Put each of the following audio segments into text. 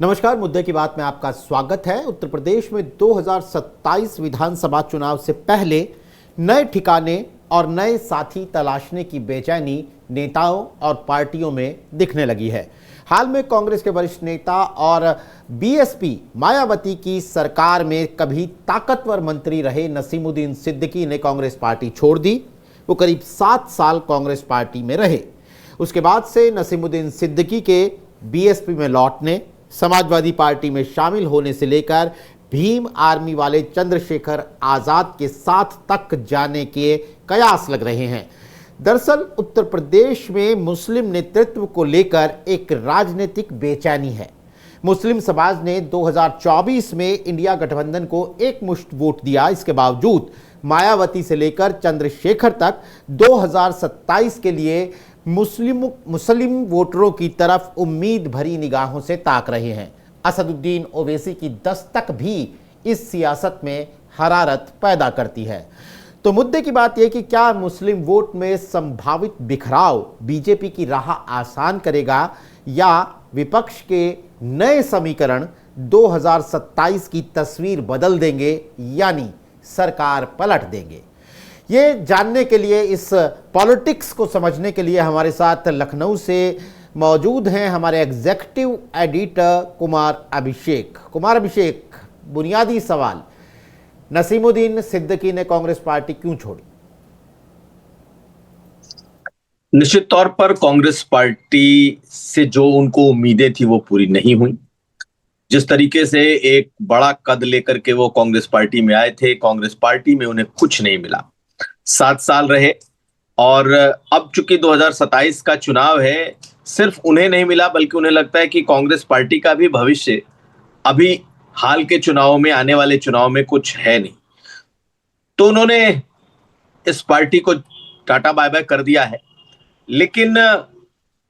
नमस्कार। मुद्दे की बात में आपका स्वागत है। उत्तर प्रदेश में 2027 विधानसभा चुनाव से पहले नए ठिकाने और नए साथी तलाशने की बेचैनी नेताओं और पार्टियों में दिखने लगी है। हाल में कांग्रेस के वरिष्ठ नेता और बीएसपी मायावती की सरकार में कभी ताकतवर मंत्री रहे नसीमुद्दीन सिद्दीकी ने कांग्रेस पार्टी छोड़ दी। वो करीब 7 साल कांग्रेस पार्टी में रहे। उसके बाद से नसीमुद्दीन सिद्दीकी के बीएसपी में लौटने, समाजवादी पार्टी में शामिल होने से लेकर भीम आर्मी वाले चंद्रशेखर आजाद के साथ तक जाने के कयास लग रहे हैं। दरअसल उत्तर प्रदेश में मुस्लिम नेतृत्व को लेकर एक राजनीतिक बेचैनी है। मुस्लिम समाज ने 2024 में इंडिया गठबंधन को एकमुश्त वोट दिया। इसके बावजूद मायावती से लेकर चंद्रशेखर तक 2027 के लिए मुस्लिम वोटरों की तरफ उम्मीद भरी निगाहों से ताक रहे हैं। असदुद्दीन ओवैसी की दस्तक भी इस सियासत में हरारत पैदा करती है। तो मुद्दे की बात यह कि क्या मुस्लिम वोट में संभावित बिखराव बीजेपी की राह आसान करेगा या विपक्ष के नए समीकरण 2027 की तस्वीर बदल देंगे, यानी सरकार पलट देंगे। ये जानने के लिए, इस पॉलिटिक्स को समझने के लिए हमारे साथ लखनऊ से मौजूद हैं हमारे एग्जीक्यूटिव एडिटर कुमार अभिषेक। बुनियादी सवाल, नसीमुद्दीन सिद्दीकी ने कांग्रेस पार्टी क्यों छोड़ी? निश्चित तौर पर कांग्रेस पार्टी से जो उनको उम्मीदें थी वो पूरी नहीं हुई। जिस तरीके से एक बड़ा कद लेकर के वो कांग्रेस पार्टी में आए थे, कांग्रेस पार्टी में उन्हें कुछ नहीं मिला। 7 साल रहे और अब चूंकि 2027 का चुनाव है, सिर्फ उन्हें नहीं मिला बल्कि उन्हें लगता है कि कांग्रेस पार्टी का भी भविष्य अभी हाल के चुनाव में, आने वाले चुनाव में कुछ है नहीं। तो उन्होंने इस पार्टी को टाटा बाय बाय कर दिया है। लेकिन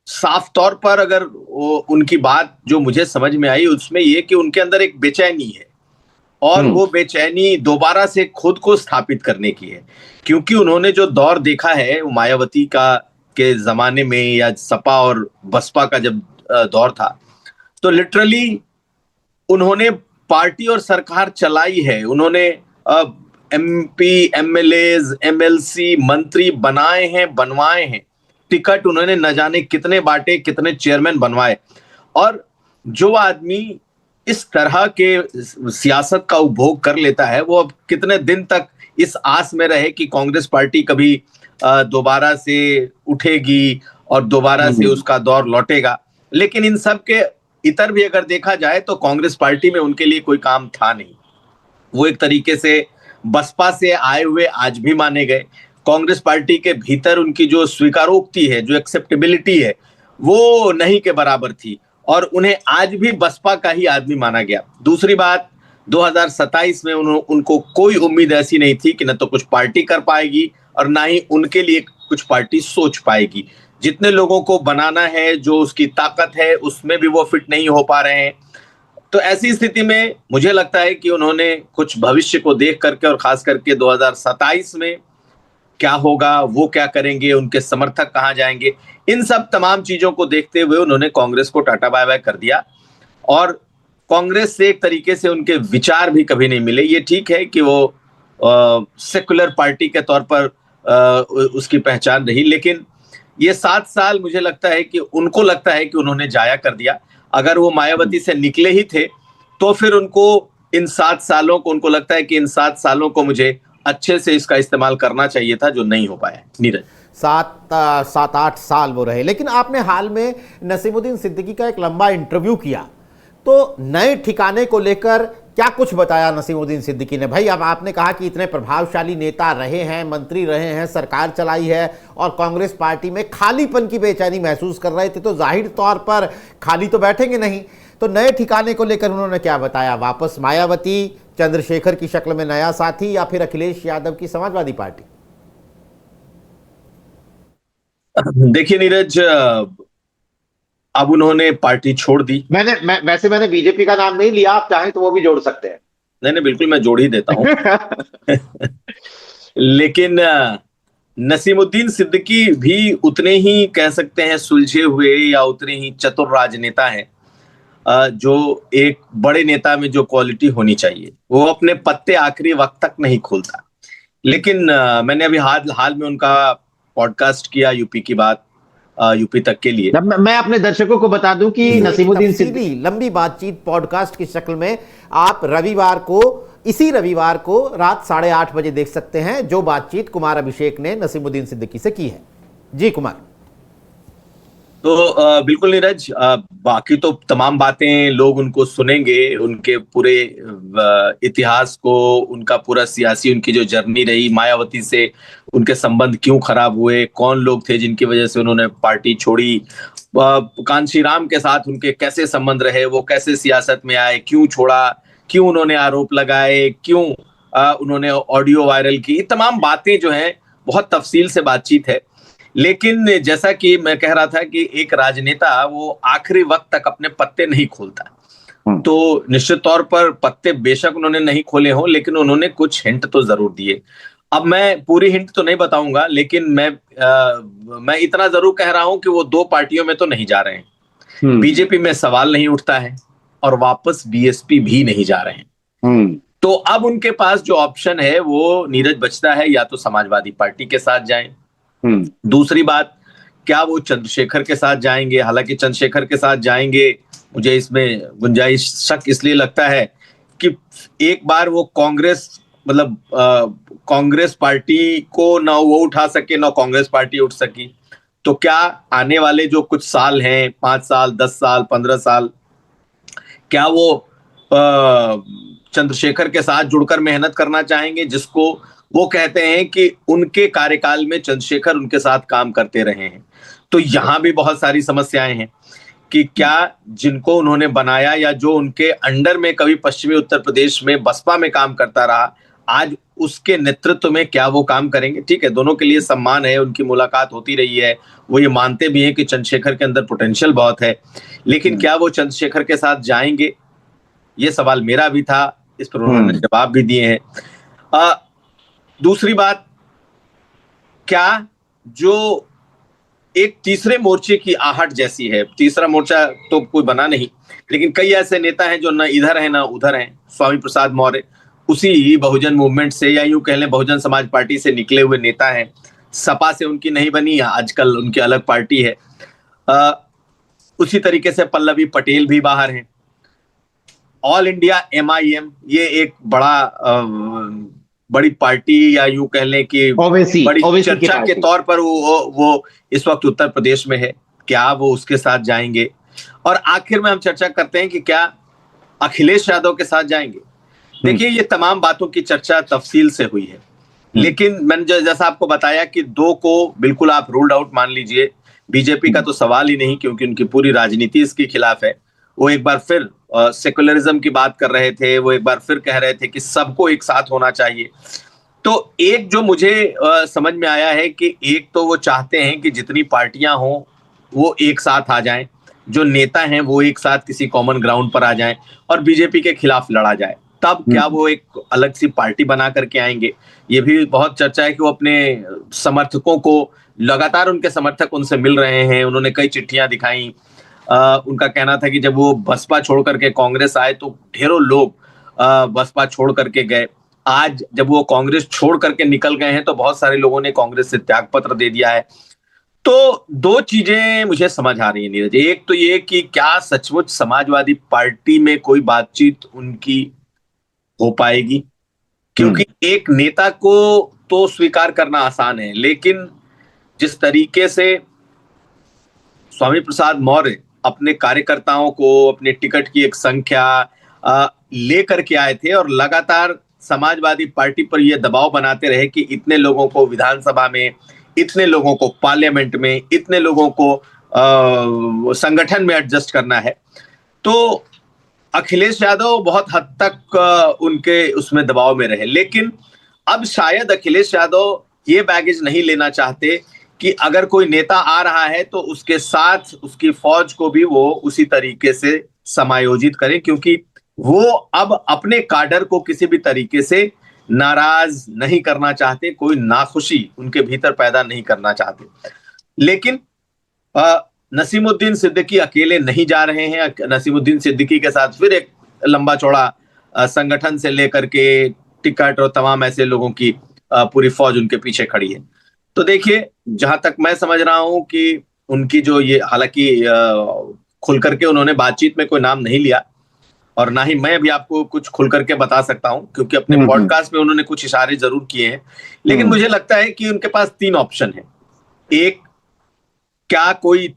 साफ तौर पर अगर उनकी बात जो मुझे समझ में आई उसमें यह कि उनके अंदर एक बेचैनी है और वो बेचैनी दोबारा से खुद को स्थापित करने की है। क्योंकि उन्होंने जो दौर देखा है वो मायावती का के जमाने में या सपा और बसपा का जब दौर था, तो लिटरली उन्होंने पार्टी और सरकार चलाई है। उन्होंने एमपी, एमएलएज, एमएलसी, मंत्री बनाए हैं, बनवाए हैं। टिकट उन्होंने न जाने कितने बांटे, कितने चेयरमैन बनवाए। और जो आदमी इस तरह के सियासत का उपभोग कर लेता है, वो अब कितने दिन तक इस आस में रहे कि कांग्रेस पार्टी कभी दोबारा से उठेगी और दोबारा से उसका दौर लौटेगा। लेकिन इन सब के इतर भी अगर देखा जाए तो कांग्रेस पार्टी में उनके लिए कोई काम था नहीं। वो एक तरीके से बसपा से आए हुए आज भी माने गए। कांग्रेस पार्टी के भीतर उनकी जो स्वीकारोक्ति है, जो एक्सेप्टेबिलिटी है, वो नहीं के बराबर थी और उन्हें आज भी बसपा का ही आदमी माना गया। दूसरी बात, 2027 में उनको कोई उम्मीद ऐसी नहीं थी कि न तो कुछ पार्टी कर पाएगी और ना ही उनके लिए कुछ पार्टी सोच पाएगी। जितने लोगों को बनाना है, जो उसकी ताकत है, उसमें भी वो फिट नहीं हो पा रहे हैं। तो ऐसी स्थिति में मुझे लगता है कि उन्होंने कुछ भविष्य को देख करके और खास करके 2027 में क्या होगा, वो क्या करेंगे, उनके समर्थक कहां जाएंगे, इन सब तमाम चीजों को देखते हुए उन्होंने कांग्रेस को टाटा बाय बाय कर दिया। और कांग्रेस से एक तरीके से उनके विचार भी कभी नहीं मिले। ये ठीक है कि वो सेकुलर पार्टी के तौर पर उसकी पहचान रही, लेकिन ये 7 साल मुझे लगता है कि उनको लगता है कि उन्होंने जाया कर दिया। अगर वो मायावती से निकले ही थे तो फिर उनको इन 7 सालों को, उनको लगता है कि इन 7 सालों को मुझे अच्छे से इसका इस्तेमाल करना चाहिए था, जो नहीं हो पाया। नीरज, 7-8 साल वो रहे। लेकिन आपने हाल में नसीमुद्दीन सिद्दीकी का एक लंबा इंटरव्यू किया, तो नए ठिकाने को लेकर क्या कुछ बताया नसीमुद्दीन सिद्दीकी ने? भाई, अब आपने कहा कि इतने प्रभावशाली नेता रहे हैं, मंत्री रहे हैं, सरकार चलाई है और कांग्रेस पार्टी में खालीपन की बेचैनी महसूस कर रहे थे, तो जाहिर तौर पर खाली तो बैठेंगे नहीं। तो नए ठिकाने को लेकर उन्होंने क्या बताया? वापस मायावती, चंद्रशेखर की शक्ल में नया साथी, या फिर अखिलेश यादव की समाजवादी पार्टी? देखिए नीरज, अब उन्होंने पार्टी छोड़ दी। वैसे मैंने बीजेपी का नाम नहीं लिया, आप चाहें तो वो भी जोड़ सकते हैं। नहीं, बिल्कुल मैं जोड़ ही देता हूं। लेकिन नसीमुद्दीन सिद्दीकी भी उतने ही कह सकते हैं सुलझे हुए या उतने ही चतुर राजनेता हैं। जो एक बड़े नेता में जो क्वालिटी होनी चाहिए, वो अपने पत्ते आखिरी वक्त तक नहीं खोलता। लेकिन मैंने अभी हाल हाल में उनका पॉडकास्ट किया यूपी की बात, यूपी तक के लिए। मैं अपने दर्शकों को बता दूं कि नसीमुद्दीन तफसीली लंबी बातचीत पॉडकास्ट की शक्ल में आप इसी रविवार को रात 8:30 बजे देख सकते हैं, जो बातचीत कुमार अभिषेक ने नसीमुद्दीन सिद्दीकी से की है। जी कुमार। तो बिल्कुल नीरज, बाकी तो तमाम बातें लोग उनको सुनेंगे, उनके पूरे इतिहास को, उनका पूरा सियासी उनकी जो जर्नी रही, मायावती से उनके संबंध क्यों खराब हुए, कौन लोग थे जिनकी वजह से उन्होंने पार्टी छोड़ी, कांशी राम के साथ उनके कैसे संबंध रहे, वो कैसे सियासत में आए, क्यों छोड़ा, क्यों उन्होंने आरोप लगाए, क्यों उन्होंने ऑडियो वायरल की, ये तमाम बातें जो हैं बहुत तफसील से बातचीत है। लेकिन जैसा कि मैं कह रहा था कि एक राजनेता वो आखिरी वक्त तक अपने पत्ते नहीं खोलता, तो निश्चित तौर पर पत्ते बेशक उन्होंने नहीं खोले हों, लेकिन उन्होंने कुछ हिंट तो जरूर दिए। अब मैं पूरी हिंट तो नहीं बताऊंगा, लेकिन मैं इतना जरूर कह रहा हूं कि वो दो पार्टियों में तो नहीं जा रहे हैं। बीजेपी में सवाल नहीं उठता है और वापस बीएसपी भी नहीं जा रहे हैं। तो अब उनके पास जो ऑप्शन है वो नीरज बचता है, या तो समाजवादी पार्टी के साथ जाएं, दूसरी बात, क्या वो चंद्रशेखर के साथ जाएंगे। हालांकि चंद्रशेखर के साथ जाएंगे, मुझे इसमें गुंजाइश शक इसलिए लगता है कि एक बार वो कांग्रेस, मतलब कांग्रेस पार्टी को ना वो उठा सके, ना कांग्रेस पार्टी उठ सकी, तो क्या आने वाले जो कुछ साल हैं, 5 साल, 10 साल, 15 साल, क्या वो चंद्रशेखर के साथ जुड़कर मेहनत करना चाहेंगे, जिसको वो कहते हैं कि उनके कार्यकाल में चंद्रशेखर उनके साथ काम करते रहे हैं। तो यहां भी बहुत सारी समस्याएं हैं कि क्या जिनको उन्होंने बनाया या जो उनके अंडर में कभी पश्चिमी उत्तर प्रदेश में बसपा में काम करता रहा, आज उसके नेतृत्व में क्या वो काम करेंगे। ठीक है, दोनों के लिए सम्मान है, उनकी मुलाकात होती रही है, वो ये मानते भी हैं कि चंद्रशेखर के अंदर पोटेंशियल बहुत है, लेकिन क्या वो चंद्रशेखर के साथ जाएंगे, ये सवाल मेरा भी था, इस पर उन्होंने जवाब भी दिए हैं। दूसरी बात, क्या जो एक तीसरे मोर्चे की आहट जैसी है, तीसरा मोर्चा तो कोई बना नहीं, लेकिन कई ऐसे नेता हैं जो ना इधर हैं ना उधर हैं। स्वामी प्रसाद मौर्य उसी बहुजन मूवमेंट से, या यूं कह लें बहुजन समाज पार्टी से निकले हुए नेता हैं, सपा से उनकी नहीं बनी, आजकल उनकी अलग पार्टी है। उसी तरीके से पल्लवी पटेल भी बाहर हैं। ऑल इंडिया MIM, ये एक बड़ी पार्टी, या यूं कह लें कि बड़ी चर्चा के तौर पर वो इस वक्त उत्तर प्रदेश में है, क्या वो उसके साथ जाएंगे। और आखिर में हम चर्चा करते हैं कि क्या अखिलेश यादव के साथ जाएंगे। देखिए, ये तमाम बातों की चर्चा तफसील से हुई है, लेकिन मैंने जैसा आपको बताया कि दो को बिल्कुल आप रूल्ड आउट मान लीजिए। बीजेपी का तो सवाल ही नहीं, क्योंकि उनकी पूरी राजनीति इसके खिलाफ है। वो एक बार फिर सेकुलरिज्म की बात कर रहे थे, वो एक बार फिर कह रहे थे कि सबको एक साथ होना चाहिए। तो एक जो मुझे समझ में आया है कि एक तो वो चाहते हैं कि जितनी पार्टियां हों वो एक साथ आ जाएं, जो नेता हैं वो एक साथ किसी कॉमन ग्राउंड पर आ जाएं और बीजेपी के खिलाफ लड़ा जाए। तब क्या वो एक अलग सी पार्टी बना करके आएंगे। ये भी बहुत चर्चा है कि वो अपने समर्थकों को, लगातार उनके समर्थक उनसे मिल रहे हैं, उन्होंने कई चिट्ठियां दिखाई। उनका कहना था कि जब वो बसपा छोड़ करके कांग्रेस आए तो ढेरों लोग बसपा छोड़ करके गए। आज जब वो कांग्रेस छोड़ करके निकल गए हैं तो बहुत सारे लोगों ने कांग्रेस से त्याग पत्र दे दिया है। तो दो चीजें मुझे समझ आ रही है नीरज। एक तो ये कि क्या सचमुच समाजवादी पार्टी में कोई बातचीत उनकी हो पाएगी, क्योंकि एक नेता को तो स्वीकार करना आसान है, लेकिन जिस तरीके से स्वामी प्रसाद मौर्य अपने कार्यकर्ताओं को अपने टिकट की एक संख्या लेकर के आए थे और लगातार समाजवादी पार्टी पर यह दबाव बनाते रहे कि इतने लोगों को विधानसभा में, इतने लोगों को पार्लियामेंट में, इतने लोगों को संगठन में एडजस्ट करना है, तो अखिलेश यादव बहुत हद तक उनके उसमें दबाव में रहे। लेकिन अब शायद अखिलेश यादव ये बैगेज नहीं लेना चाहते कि अगर कोई नेता आ रहा है तो उसके साथ उसकी फौज को भी वो उसी तरीके से समायोजित करें, क्योंकि वो अब अपने काडर को किसी भी तरीके से नाराज नहीं करना चाहते, कोई नाखुशी उनके भीतर पैदा नहीं करना चाहते। लेकिन नसीमुद्दीन सिद्दीकी अकेले नहीं जा रहे हैं। नसीमुद्दीन सिद्दीकी के साथ फिर एक लंबा चौड़ा संगठन से लेकर के टिकट और तमाम ऐसे लोगों की पूरी फौज उनके पीछे खड़ी है। तो देखिए, जहां तक मैं समझ रहा हूं कि उनकी जो ये, हालांकि खुल करके उन्होंने बातचीत में कोई नाम नहीं लिया, और ना ही मैं भी आपको कुछ खुल करके बता सकता हूं, क्योंकि अपने पॉडकास्ट में उन्होंने कुछ इशारे जरूर किए हैं। लेकिन मुझे लगता है कि उनके पास 3 ऑप्शन है। एक, क्या कोई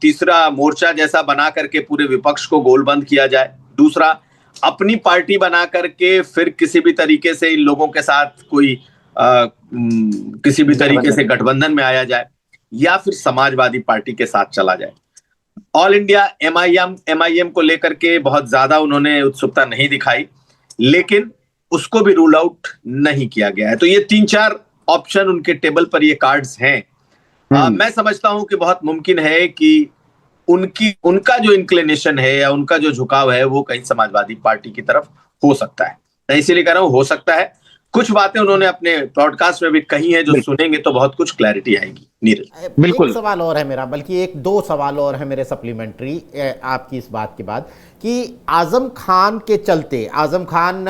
तीसरा मोर्चा जैसा बना करके पूरे विपक्ष को गोलबंद किया जाए। दूसरा, अपनी पार्टी बना करके फिर किसी भी तरीके से इन लोगों के साथ कोई किसी भी तरीके से गठबंधन में आया जाए, या फिर समाजवादी पार्टी के साथ चला जाए। ऑल इंडिया एमआईएम को लेकर के बहुत ज्यादा उन्होंने उत्सुकता नहीं दिखाई, लेकिन उसको भी रूल आउट नहीं किया गया है। तो ये 3-4 ऑप्शन उनके टेबल पर, ये कार्ड्स हैं। मैं समझता हूं कि बहुत मुमकिन है कि उनका जो इंक्लिनेशन है या उनका जो झुकाव है वो कहीं समाजवादी पार्टी की तरफ हो सकता है। मैं इसीलिए कह रहा हूं हो सकता है। कुछ बातें उन्होंने अपने पॉडकास्ट में भी कही हैं, जो सुनेंगे तो बहुत कुछ क्लैरिटी आएगी। नीरज, बिल्कुल। एक सवाल और है मेरा, बल्कि 1-2 सवाल और है मेरे सप्लीमेंट्री आपकी इस बात के बाद, कि आजम खान के चलते, आजम खान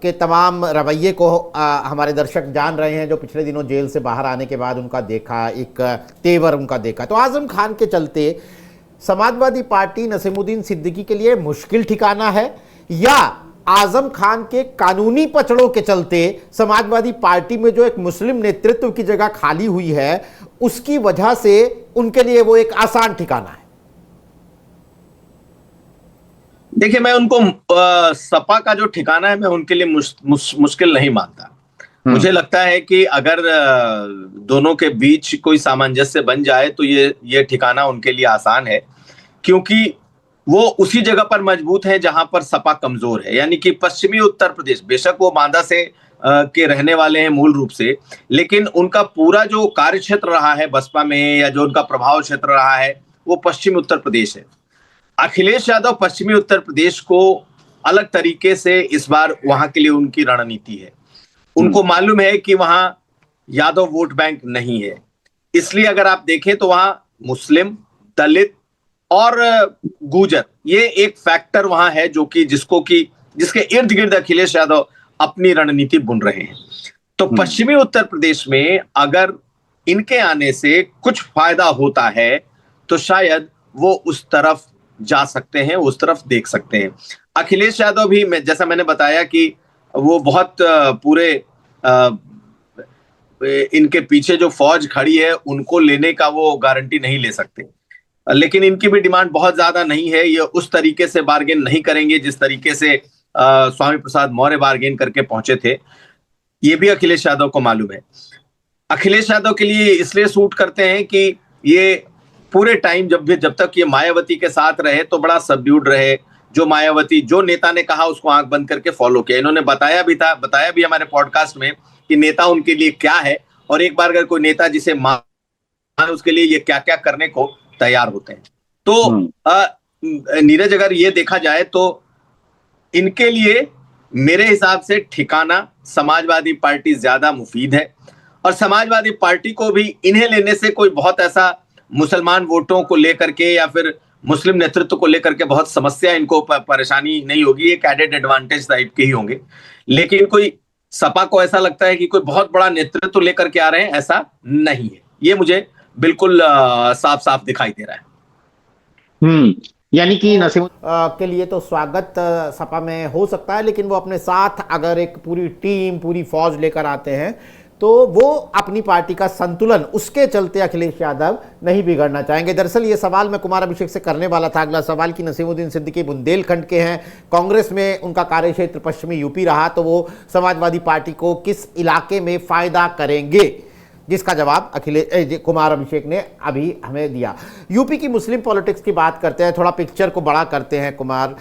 के तमाम रवैये को हमारे दर्शक जान रहे हैं, जो पिछले दिनों जेल से बाहर आने के बाद उनका देखा, एक तेवर उनका देखा। तो आजम खान के चलते समाजवादी पार्टी नसीमुद्दीन सिद्दीकी के लिए मुश्किल ठिकाना है, या आजम खान के कानूनी पचड़ों के चलते समाजवादी पार्टी में जो एक मुस्लिम नेतृत्व की जगह खाली हुई है उसकी वजह से उनके लिए वो एक आसान ठिकाना है? देखिए, मैं उनको सपा का जो ठिकाना है, मैं उनके लिए मुश्किल नहीं मानता। मुझे लगता है कि अगर दोनों के बीच कोई सामंजस्य बन जाए तो ये ठिकाना उनके लिए आसान है, क्योंकि वो उसी जगह पर मजबूत है जहां पर सपा कमजोर है। यानी कि पश्चिमी उत्तर प्रदेश, बेशक वो बांदा से के रहने वाले हैं मूल रूप से, लेकिन उनका पूरा जो कार्य क्षेत्र रहा है बसपा में, या जो उनका प्रभाव क्षेत्र रहा है, वो पश्चिमी उत्तर प्रदेश है। अखिलेश यादव पश्चिमी उत्तर प्रदेश को अलग तरीके से इस बार वहां के लिए उनकी रणनीति है। उनको मालूम है कि वहां यादव वोट बैंक नहीं है, इसलिए अगर आप देखें तो वहां मुस्लिम, दलित और गुर्जर, ये एक फैक्टर वहां है जो कि जिसके इर्द गिर्द अखिलेश यादव अपनी रणनीति बुन रहे हैं। तो पश्चिमी उत्तर प्रदेश में अगर इनके आने से कुछ फायदा होता है तो शायद वो उस तरफ जा सकते हैं, उस तरफ देख सकते हैं। अखिलेश यादव भी, जैसा मैंने बताया कि वो बहुत पूरे इनके पीछे जो फौज खड़ी है उनको लेने का वो गारंटी नहीं ले सकते, लेकिन इनकी भी डिमांड बहुत ज्यादा नहीं है। ये उस तरीके से बार्गेन नहीं करेंगे जिस तरीके से स्वामी प्रसाद मौर्य बार्गेन करके पहुंचे थे। ये भी अखिलेश यादव को मालूम है। अखिलेश यादव के लिए इसलिए सूट करते हैं कि ये पूरे टाइम जब तक ये मायावती के साथ रहे तो बड़ा सबड्यूड रहे। जो नेता ने कहा उसको आंख बंद करके फॉलो किया। इन्होंने बताया भी हमारे पॉडकास्ट में कि नेता उनके लिए क्या है, और एक बार अगर कोई नेता जिसे माने उसके लिए ये क्या क्या करने को तैयार होते हैं। तो नीरज, अगर ये देखा जाए तो इनके लिए मेरे हिसाब से ठिकाना समाजवादी पार्टी ज्यादा मुफीद है, और समाजवादी पार्टी को भी इन्हें लेने से कोई बहुत ऐसा मुसलमान वोटों को लेकर के या फिर मुस्लिम नेतृत्व को लेकर के बहुत समस्या, इनको परेशानी नहीं होगी। एक एडेड एडवांटेज टाइप के ही होंगे। लेकिन कोई सपा को ऐसा लगता है कि कोई बहुत बड़ा नेतृत्व लेकर के आ रहे हैं, ऐसा नहीं है। ये मुझे बिल्कुल साफ साफ दिखाई दे रहा है। यानी कि नसीम के लिए तो स्वागत सपा में हो सकता है, लेकिन वो अपने साथ अगर एक पूरी टीम, पूरी फौज लेकर आते हैं तो वो अपनी पार्टी का संतुलन, उसके चलते अखिलेश यादव नहीं बिगड़ना चाहेंगे। दरअसल ये सवाल मैं कुमार अभिषेक से करने वाला था, अगला सवाल कि नसीमुद्दीन सिद्दीकी बुंदेलखंड के हैं, कांग्रेस में उनका कार्यक्षेत्र पश्चिमी यूपी रहा, तो वो समाजवादी पार्टी को किस इलाके में फायदा करेंगे, जिसका जवाब कुमार अभिषेक ने अभी हमें दिया। यूपी की मुस्लिम पॉलिटिक्स की बात करते हैं, थोड़ा पिक्चर को बड़ा करते हैं कुमार।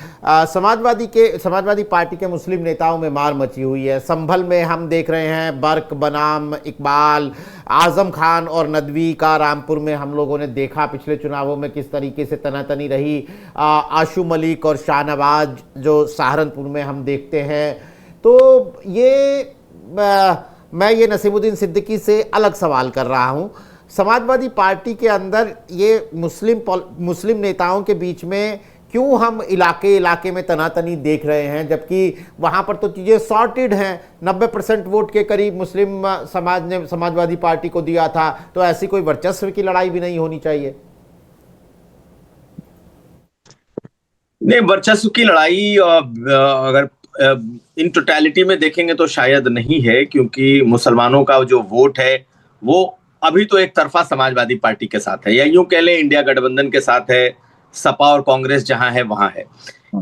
समाजवादी पार्टी के मुस्लिम नेताओं में मार मची हुई है। संभल में हम देख रहे हैं बर्क बनाम इकबाल, आजम खान और नदवी का रामपुर में हम लोगों ने देखा पिछले चुनावों में किस तरीके से तनातनी रही। आशू मलिक और शाहनवाज जो सहारनपुर में हम देखते हैं। तो ये मैं ये नसीमुद्दीन सिद्दीकी से अलग सवाल कर रहा हूं समाजवादी पार्टी के अंदर ये मुस्लिम नेताओं के बीच में क्यों हम इलाके इलाके में तनातनी देख रहे हैं, जबकि वहां पर तो चीजें सॉर्टेड हैं। 90% वोट के करीब मुस्लिम समाज ने समाजवादी पार्टी को दिया था, तो ऐसी कोई वर्चस्व की लड़ाई भी नहीं होनी चाहिए? नहीं, वर्चस्व की लड़ाई अगर इन टोटलिटी में देखेंगे तो शायद नहीं है, क्योंकि मुसलमानों का जो वोट है वो अभी तो एक तरफा समाजवादी पार्टी के साथ है, या यूं कह लें इंडिया गठबंधन के साथ है। सपा और कांग्रेस जहां है वहां है।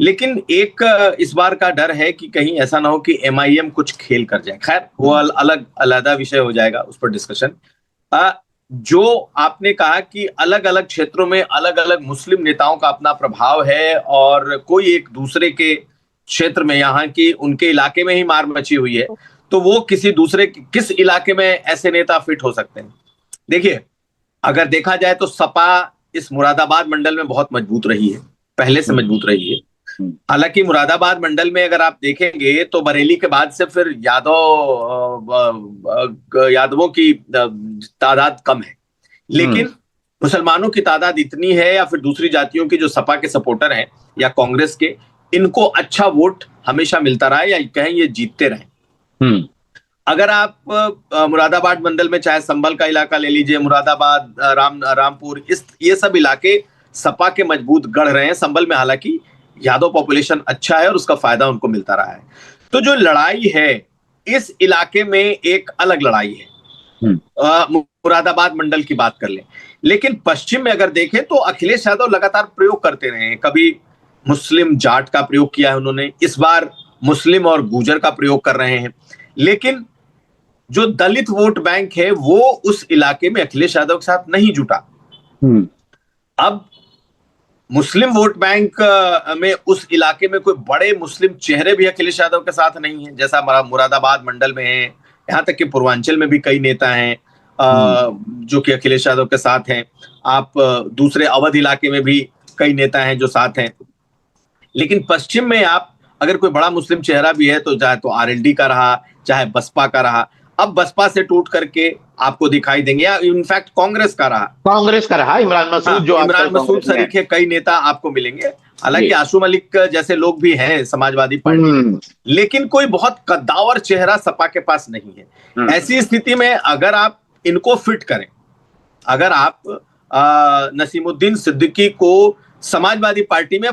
लेकिन एक इस बार का डर है कि कहीं ऐसा ना हो कि एमआईएम कुछ खेल कर जाए। खैर वो अलग अलग विषय हो जाएगा, उस पर डिस्कशन। जो आपने कहा कि अलग अलग क्षेत्रों में अलग अलग मुस्लिम नेताओं का अपना प्रभाव है और कोई एक दूसरे के क्षेत्र में, यहाँ की उनके इलाके में ही मार मची हुई है, तो वो किसी दूसरे किस इलाके में ऐसे नेता फिट हो सकते हैं? देखिए, अगर देखा जाए तो सपा इस मुरादाबाद मंडल में बहुत मजबूत रही है, पहले से मजबूत रही है। हालांकि मुरादाबाद मंडल में अगर आप देखेंगे तो बरेली के बाद से फिर यादवों की तादाद कम है, लेकिन मुसलमानों की तादाद इतनी है, या फिर दूसरी जातियों की जो सपा के सपोर्टर हैं या कांग्रेस के, इनको अच्छा वोट हमेशा मिलता रहा है, या कहें ये जीतते रहे। अगर आप मुरादाबाद मंडल में चाहे संभल का इलाका ले लीजिए, मुरादाबाद, रामपुर, ये सब इलाके सपा के मजबूत गढ़ रहे हैं। संभल में हालांकि यादव पॉपुलेशन अच्छा है और उसका फायदा उनको मिलता रहा है। तो जो लड़ाई है इस इलाके में एक अलग लड़ाई है। मुरादाबाद मंडल की बात कर लें, लेकिन पश्चिम में अगर देखें तो अखिलेश यादव लगातार प्रयोग करते रहे हैं। कभी मुस्लिम जाट का प्रयोग किया है उन्होंने, इस बार मुस्लिम और गुर्जर का प्रयोग कर रहे हैं। लेकिन जो दलित वोट बैंक है वो उस इलाके में अखिलेश यादव के साथ नहीं जुटा। अब मुस्लिम वोट बैंक में उस इलाके में कोई बड़े मुस्लिम चेहरे भी अखिलेश यादव के साथ नहीं है, जैसा मुरादाबाद मंडल में है। यहां तक कि पूर्वांचल में भी कई नेता हैं जो कि अखिलेश यादव के साथ हैं। आप दूसरे अवध इलाके में भी कई नेता हैं जो साथ हैं। लेकिन पश्चिम में आप अगर कोई बड़ा मुस्लिम चेहरा भी है तो चाहे तो आरएलडी का रहा, चाहे बसपा का रहा। अब बसपा से टूट करके आपको दिखाई देंगे, या इनफैक्ट कांग्रेस का रहा, इमरान मसूद, जो इमरान मसूद सरीखे कई नेता आपको मिलेंगे। हालांकि आशू मलिक जैसे लोग भी हैं समाजवादी पार्टी, लेकिन कोई बहुत कद्दावर चेहरा सपा के पास नहीं है। ऐसी स्थिति में अगर आप इनको फिट करें, अगर आप नसीमुद्दीन सिद्दीकी को समाजवादी पार्टी में,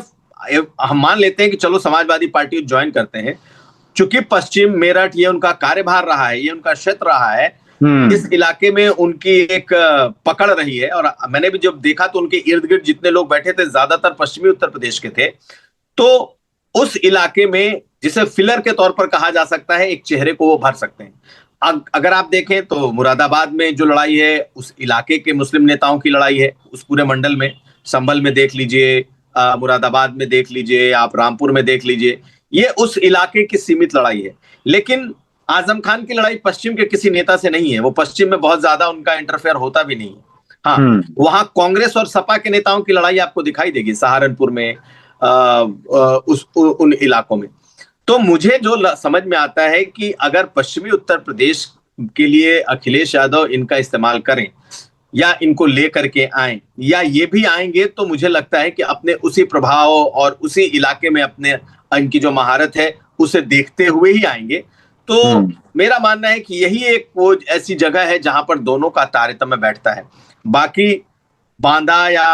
हम मान लेते हैं कि चलो समाजवादी पार्टी ज्वाइन करते हैं, चूंकि पश्चिम मेरठ ये उनका कार्यभार रहा है, ये उनका क्षेत्र रहा है, इस इलाके में उनकी एक पकड़ रही है। और मैंने भी जब देखा तो उनके इर्द गिर्द जितने लोग बैठे थे ज्यादातर पश्चिमी उत्तर प्रदेश के थे। तो उस इलाके में जिसे फिलर के तौर पर कहा जा सकता है, एक चेहरे को वो भर सकते हैं। अगर आप देखें तो मुरादाबाद में जो लड़ाई है उस इलाके के मुस्लिम नेताओं की लड़ाई है, उस पूरे मंडल में। संभल में देख लीजिए, मुरादाबाद में देख लीजिए, आप रामपुर में देख लीजिए, ये उस इलाके की सीमित लड़ाई है। लेकिन आजम खान की लड़ाई पश्चिम के किसी नेता से नहीं है, वो पश्चिम में बहुत ज्यादा उनका इंटरफेयर होता भी नहीं है। हाँ, वहां कांग्रेस और सपा के नेताओं की लड़ाई आपको दिखाई देगी सहारनपुर में, उन इलाकों में। तो मुझे जो समझ में आता है कि अगर पश्चिमी उत्तर प्रदेश के लिए अखिलेश यादव इनका इस्तेमाल करें या इनको लेकर के आए, या ये भी आएंगे, तो मुझे लगता है कि अपने उसी प्रभाव और उसी इलाके में अपने इनकी जो महारत है उसे देखते हुए ही आएंगे। तो मेरा मानना है कि यही एक वो ऐसी जगह है जहां पर दोनों का तारतम्य बैठता है। बाकी बांदा या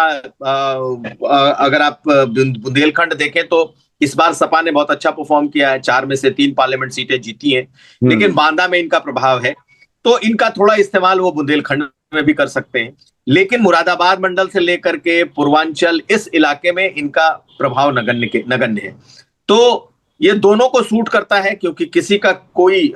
अगर आप बुंदेलखंड देखें तो इस बार सपा ने बहुत अच्छा परफॉर्म किया है, 4 में से 3 पार्लियामेंट सीटें जीती हैं। लेकिन बांदा में इनका प्रभाव है, तो इनका थोड़ा इस्तेमाल वो बुंदेलखंड में भी कर सकते हैं। लेकिन मुरादाबाद मंडल से लेकर के पूर्वांचल, इस इलाके में इनका प्रभाव नगण्य है। तो ये दोनों को सूट करता है, क्योंकि किसी का कोई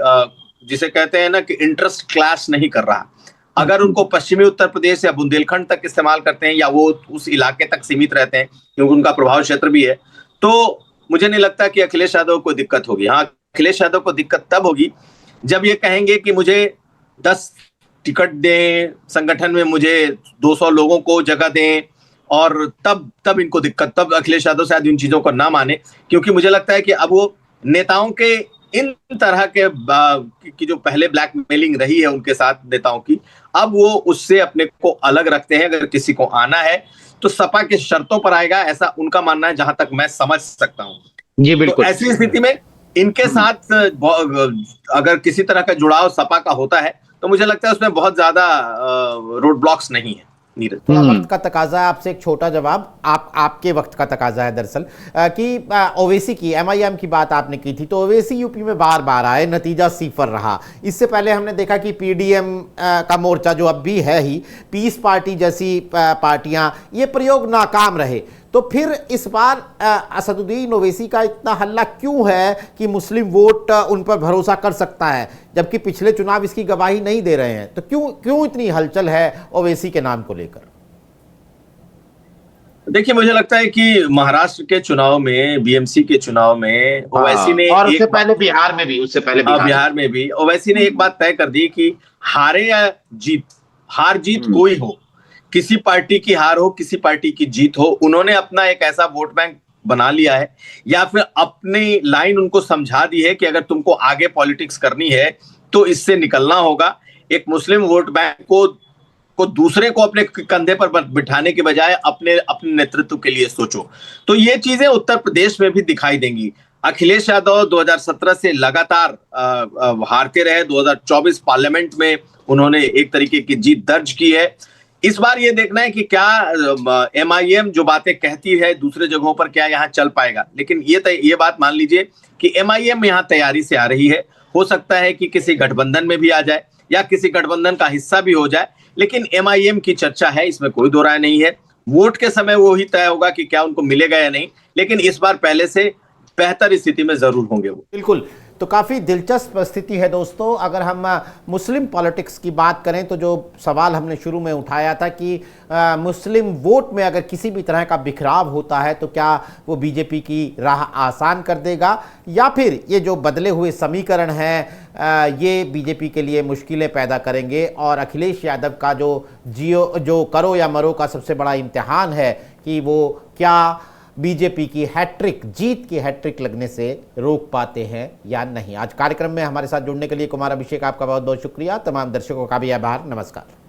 जिसे कहते हैं ना कि इंटरेस्ट क्लैश नहीं कर रहा। अगर उनको पश्चिमी उत्तर प्रदेश या बुंदेलखंड तक इस्तेमाल करते हैं, या वो उस इलाके तक सीमित रहते हैं क्योंकि उनका प्रभाव क्षेत्र भी है, तो मुझे नहीं लगता कि अखिलेश यादव को दिक्कत होगी। हाँ, अखिलेश यादव को दिक्कत तब होगी जब ये कहेंगे कि मुझे 10 टिकट दें, संगठन में मुझे 200 लोगों को जगह दें, और तब इनको दिक्कत, तब अखिलेश यादव शायद इन चीजों को ना माने। क्योंकि मुझे लगता है कि अब वो नेताओं के इन तरह के की जो पहले ब्लैकमेलिंग रही है उनके साथ नेताओं की, अब वो उससे अपने को अलग रखते हैं। अगर किसी को आना है तो सपा के शर्तों पर आएगा, ऐसा उनका मानना है, जहां तक मैं समझ सकता हूं। जी तो बिल्कुल। ऐसी स्थिति में इनके साथ अगर किसी तरह का जुड़ाव सपा का होता है तो मुझे लगता है उसमें बहुत ज्यादा रोड ब्लॉक्स नहीं है। नीरज, थोड़ा वक्त का तकाजा है, आपसे एक छोटा जवाब, आपके वक्त का तकाजा है दरअसल, कि ओवैसी की एमआईएम की बात आपने की थी, तो ओवैसी यूपी में बार बार आए, नतीजा सिफर रहा। इससे पहले हमने देखा कि पीडीएम का मोर्चा जो अब भी है ही, पीस पार्टी जैसी पार्टियां, ये प्रयोग नाकाम रहे। तो फिर इस बार असदुद्दीन ओवैसी का इतना हल्ला क्यों है कि मुस्लिम वोट उन पर भरोसा कर सकता है, जबकि पिछले चुनाव इसकी गवाही नहीं दे रहे हैं? तो क्यों इतनी हलचल है ओवैसी के नाम को लेकर? देखिए, मुझे लगता है कि महाराष्ट्र के चुनाव में, बीएमसी के चुनाव में ओवैसी ने और उससे पहले बिहार में भी, उससे पहले बिहार में भी ओवैसी ने एक बात तय कर दी कि हारे या जीत, हार जीत कोई हो, किसी पार्टी की हार हो, किसी पार्टी की जीत हो, उन्होंने अपना एक ऐसा वोट बैंक बना लिया है, या फिर अपनी लाइन उनको समझा दी है कि अगर तुमको आगे पॉलिटिक्स करनी है तो इससे निकलना होगा। एक मुस्लिम वोट बैंक को दूसरे को अपने कंधे पर बिठाने के बजाय अपने नेतृत्व के लिए सोचो। तो ये चीजें उत्तर प्रदेश में भी दिखाई देंगी। अखिलेश यादव 2017 से लगातार हारते रहे, 2024 पार्लियामेंट में उन्होंने एक तरीके की जीत दर्ज की है। इस बार ये देखना है कि क्या एमआईएम जो बातें कहती है दूसरे जगहों पर, क्या यहाँ चल पाएगा। लेकिन ये बात मान लीजिए कि एमआईएम यहाँ तैयारी से आ रही है। हो सकता है कि किसी गठबंधन में भी आ जाए या किसी गठबंधन का हिस्सा भी हो जाए, लेकिन एमआईएम की चर्चा है, इसमें कोई दो राय नहीं है। वोट के समय वो ही तय होगा कि क्या उनको मिलेगा या नहीं, लेकिन इस बार पहले से बेहतर स्थिति में जरूर होंगे वो। बिल्कुल। तो काफ़ी दिलचस्प स्थिति है दोस्तों। अगर हम मुस्लिम पॉलिटिक्स की बात करें तो जो सवाल हमने शुरू में उठाया था कि मुस्लिम वोट में अगर किसी भी तरह का बिखराव होता है तो क्या वो बीजेपी की राह आसान कर देगा, या फिर ये जो बदले हुए समीकरण हैं ये बीजेपी के लिए मुश्किलें पैदा करेंगे। और अखिलेश यादव का जो करो या मरो का सबसे बड़ा इम्तिहान है कि वो क्या बीजेपी की हैट्रिक, जीत की हैट्रिक लगने से रोक पाते हैं या नहीं। आज कार्यक्रम में हमारे साथ जुड़ने के लिए कुमार अभिषेक, आपका बहुत बहुत शुक्रिया। तमाम दर्शकों का भी आभार। नमस्कार।